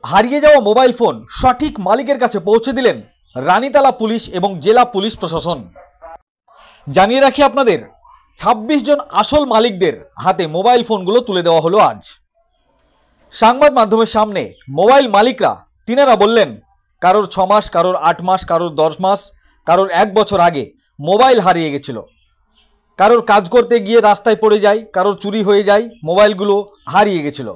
হারিয়ে যাওয়া mobile phone সঠিক মালিকের কাছে পৌঁছে দিলেন রানীতলা পুলিশ এবং জেলা পুলিশ প্রশাসন। জানিয়ে রাখি আপনাদের, 26 জন আসল মালিকদের হাতে মোবাইল ফোনগুলো তুলে দেওয়া হলো আজ। সংবাদ মাধ্যমের সামনে মোবাইল মালিকরা তিনারা বললেন, কারোর 6 মাস, কারোর 8 মাস, কারোর 10 মাস, কারোর 1 বছর আগে মোবাইল হারিয়ে গেছিল। কারোর কাজ করতে গিয়ে রাস্তায় পড়ে যায়, কারোর চুরি হয়ে যায়, মোবাইলগুলো হারিয়ে গেছিল।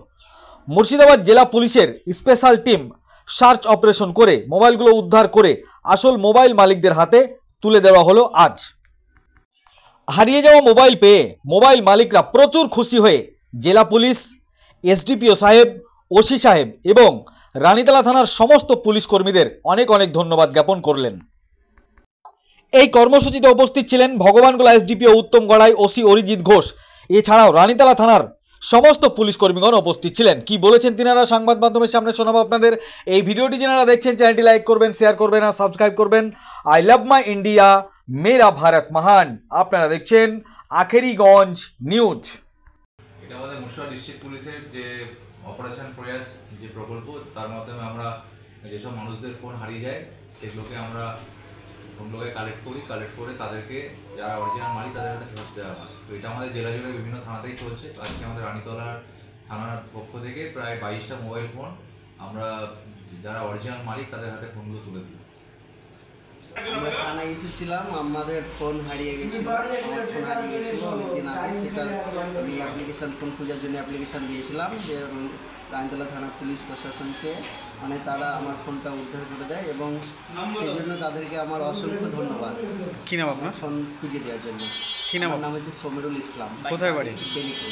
মুর্শিদাবাদ জেলা পুলিশের স্পেশাল টিম সার্চ অপারেশন করে মোবাইলগুলো উদ্ধার করে আসল মোবাইল মালিকদের হাতে তুলে দেওয়া হলো আজ। হারিয়ে যাওয়া মোবাইল পেয়ে মোবাইল মালিকরা প্রচুর খুশি হয়ে জেলা পুলিশ, এসডিপিও সাহেব, ওসি সাহেব এবং রানীতলা থানার সমস্ত পুলিশ কর্মীদের অনেক অনেক ধন্যবাদ জ্ঞাপন করলেন। এই কর্মসূচিতে উপস্থিত ছিলেন ভগবানগোলা এসডিপিও উত্তম গড়াই, ওসি অরিজিৎ ঘোষ, এছাড়াও রানীতলা থানার সমস্ত পুলিশ কর্মীগণ উপস্থিত ছিলেন। কি বলেছেন তিনারা সংবাদ মাধ্যমের সামনে শোনাবো আপনাদের। এই ভিডিওটি যারা দেখছেন চ্যানেলটি লাইক করবেন, শেয়ার করবেন আর সাবস্ক্রাইব করবেন। আই লাভ মাই ইন্ডিয়া, মেরা ভারত মহান। আপনারা দেখছেন আখেরিগঞ্জ নিউজ। এটা আমাদের মুর্শিদাবাদ ডিস্ট্রিক্ট পুলিশের যে অপারেশন প্রয়াস যে প্রকল্প, তার মাধ্যমে আমরা যেসব মানুষদের ফোন হারিয়ে যায় সেগুলোকে আমরা ফোনগুলোকে কালেক্ট করে তাদেরকে যারা অরিজিনাল মালিক তাদের হাতে ফেরত দেওয়া হয়। তো এটা আমাদের জেলা জুড়ে বিভিন্ন থানাতেই চলছে। আজকে আমাদের রানীতলার থানার পক্ষ থেকে প্রায় 22টা মোবাইল ফোন আমরা যারা অরিজিনাল মালিক তাদের হাতে ফোনগুলো তুলে দিই। আমরা থানায় এসেছিলাম, আমাদের ফোন হারিয়ে গেছিলো। আমার ফোন হারিয়ে গেছিলো অনেকদিন আগে। সেটা আমি ফোন খোঁজার জন্য অ্যাপ্লিকেশান দিয়েছিলাম যে রানীতলা থানা পুলিশ প্রশাসনকে, মানে তারা আমার ফোনটা উদ্ধার করে দেয় এবং সেই জন্য তাদেরকে আমার অসংখ্য ধন্যবাদ। কী নাম আপনার? ফোন খুঁজে দেওয়ার জন্য। কী নাম? আমার নাম হচ্ছে সমীরুল ইসলাম। কোথায় বাড়ি? বেলিপুর।